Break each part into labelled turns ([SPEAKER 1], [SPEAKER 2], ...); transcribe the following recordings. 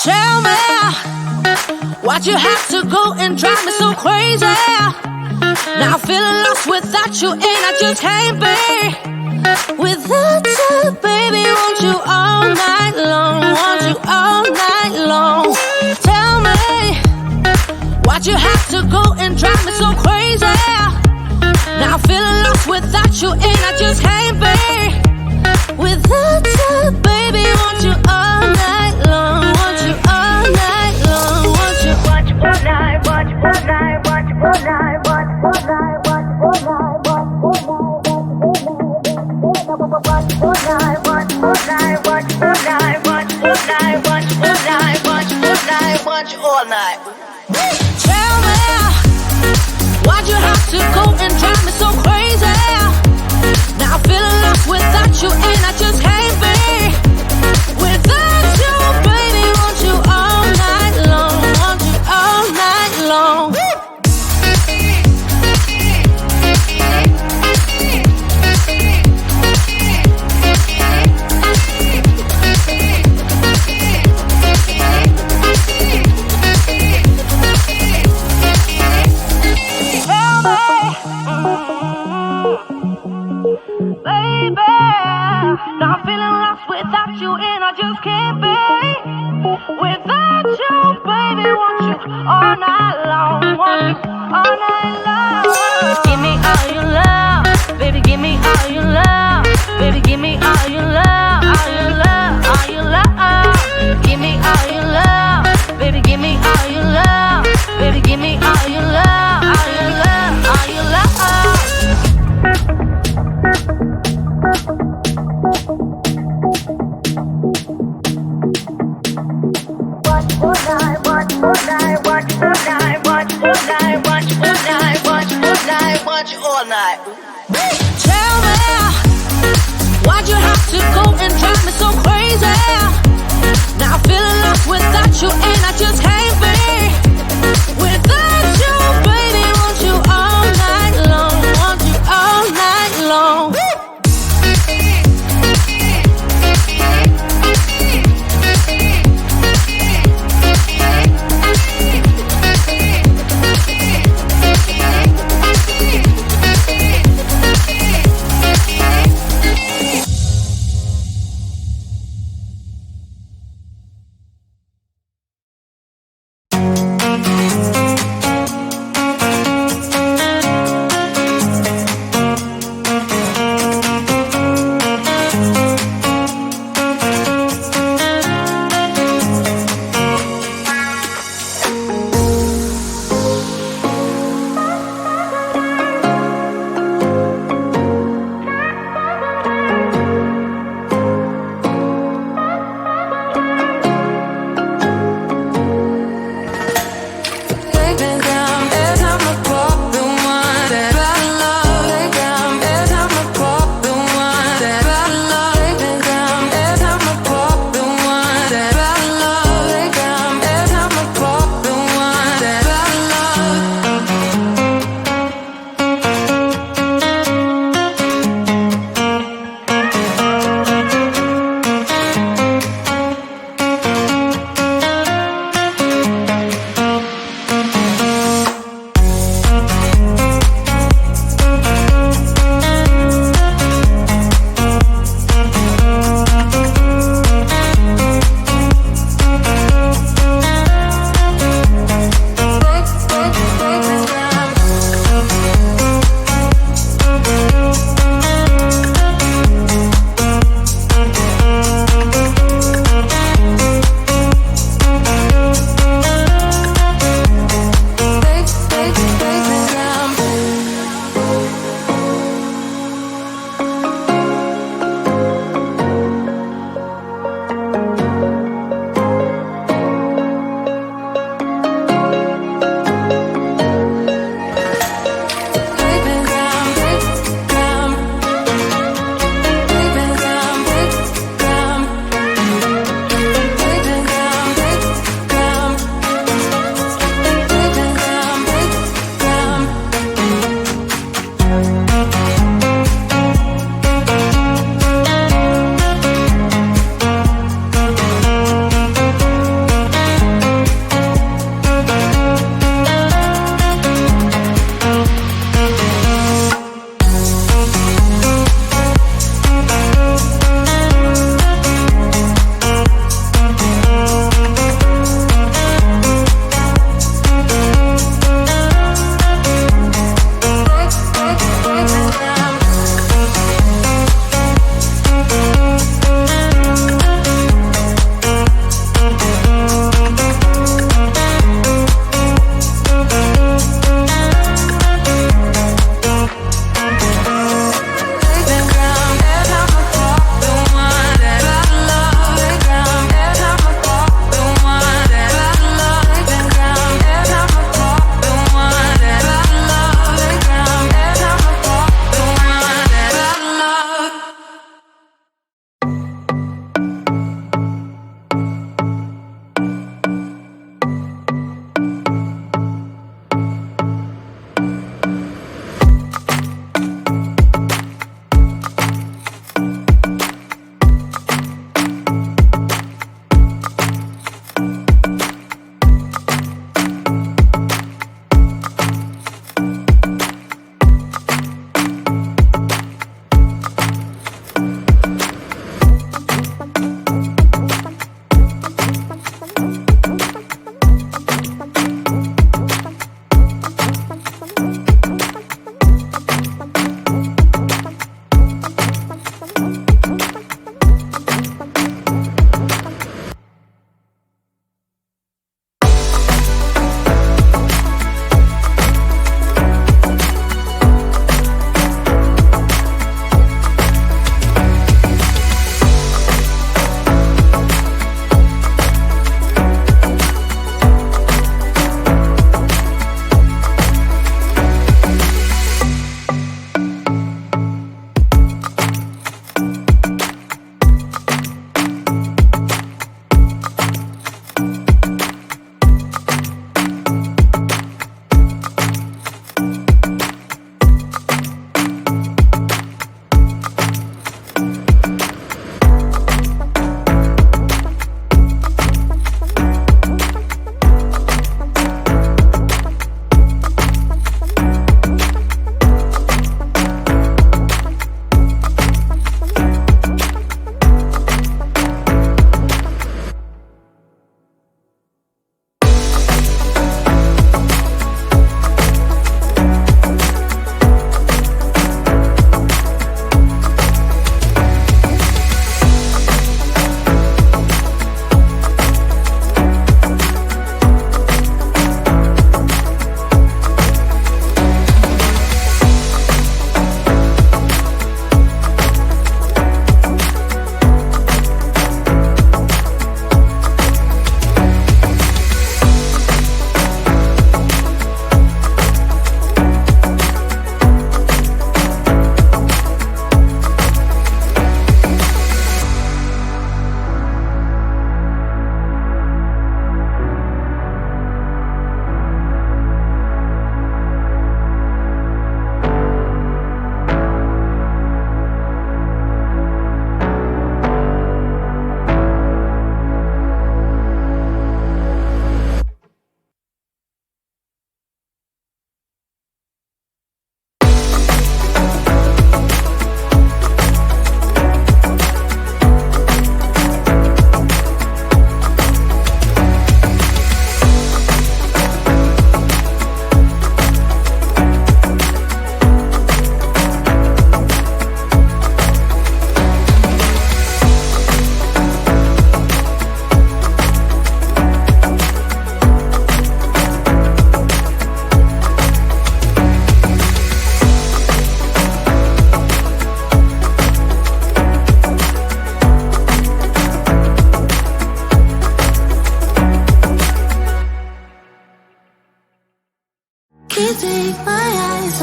[SPEAKER 1] Tell me, why'd you have to go and drive me so crazy? Now I'm feeling lost without you, and I just can't be without you, baby. Want you all night long, want you all night long. Tell me, why'd you have to go and drive me so crazy? Now I'm feeling lost without you, and I just can't be without you, baby. Want you all night long, want you all night long, want you all night, want you all night, want you all night, want you all night, want you all night, want you all night, want you all night, want you all night, want you all night, want you all night, want you all night, want you all night. Tell me, why'd you have to go and drive me so crazy? Now I'm feeling lost without you, and I just can't be without you, baby. Want you all night long, want you all night long. Now I'm feeling lost without you, and I just can't be without you, baby. Want you all night long, want you all night long. Give me all your love, baby. Give me all your love, baby. Give me all your love, all your love, all your love. Give me all your love, baby. Give me all your love, baby. Give me all your love, all your love, all your love. All night. Tell me, why'd you have to go and drive me so crazy? Now I'm feeling lost without you, and I just can't be without you, baby. Want you all night long, want you all night long.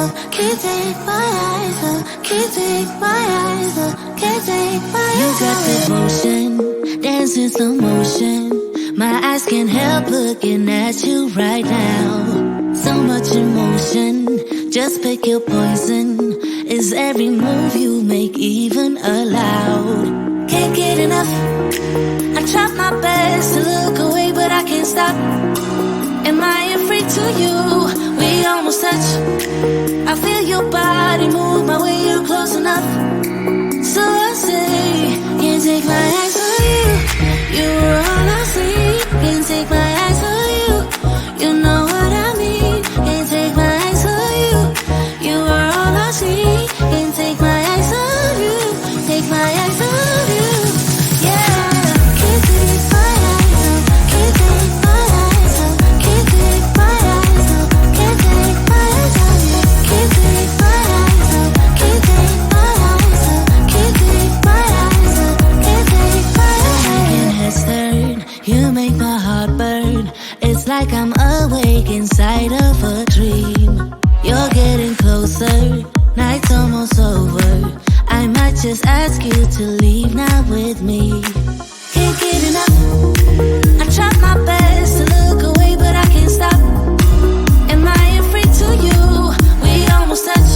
[SPEAKER 1] off, can't take my eyes off, can't take my eyes off, can't take my eyes off. You got devotion, dancing slow motion. My eyes can't help looking at you right now. So much emotion, just pick your poison. Is every move you make even allowed? Can't get enough. I try my best to look away, but I can't stop. Am I afraid to you? We almost touch. I feel your body move my way, you're close enough. So I say, can't take my eyes on you. You were all I see. Can't take my eyes on you. You know what I mean. Can't take my eyes on you. You were all I see. Can't take my eyes on you. Take my eyes on you. Yeah. Can't take my eyes off. Can't take my eyes off. Can't take my eyes off. Can't take my eyes off you. Can't take my eyes off. Can't take my eyes off. Can't take my eyes off. Can't take my eyes off. Making heads turn, you make my heart burn. It's like I'm awake inside of a dream. You're getting closer, night's almost over. I might just ask you to leave now with me. Can't get enough. I try my best to look away, but I can't stop. Am I afraid to you? We almost touch.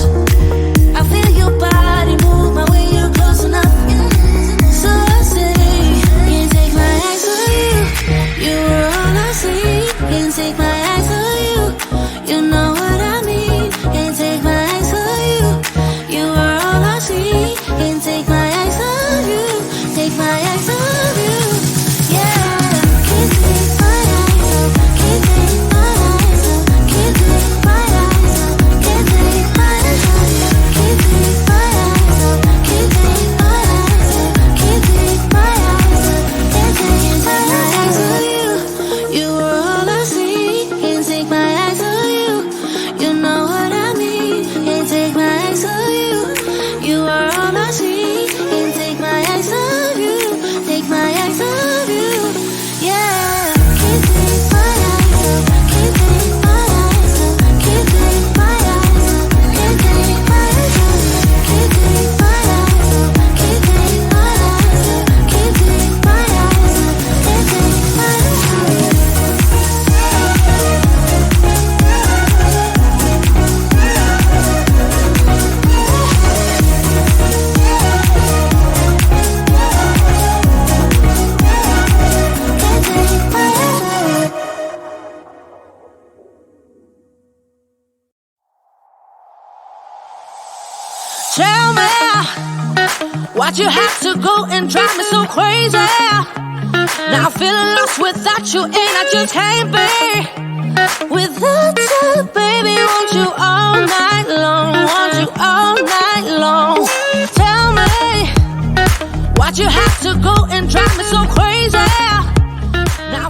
[SPEAKER 1] I feel your body move my way, you're close enough. So I say, can't take my eyes on you. You were all I see. Can't take my eyes on you. You know what I mean. Can't take my eyes on you. You were all I see. Can't take my eyes on you. Take my eyes on you. Yeah. Can't take my eyes off. Can't take my eyes off. Can't take my eyes off. Can't take my eyes off you. Can't take my eyes off. Can't take my eyes off. Can't take my eyes off. Can't take my eyes on you. You were all I see. Can't take my eyes on you. You know what I mean. Can't take my eyes on you. You are all I see. Can't take my eyes on you. Take my eyes on you. Yeah. Can't take my eyes off. Can't take my eyes off. Can't take my eyes off. Can't take my eyes off you. Can't take my eyes off. Can't take my eyes off. Can't take my eyes off. Can't take my eyes off you.
[SPEAKER 2] Tell me, why'd you have to go and drive me so crazy? Now I'm feeling lost without you, and I just can't be without you, baby. Want you all night long, want you all night long. Tell me, why'd you have to go and drive me so crazy? Now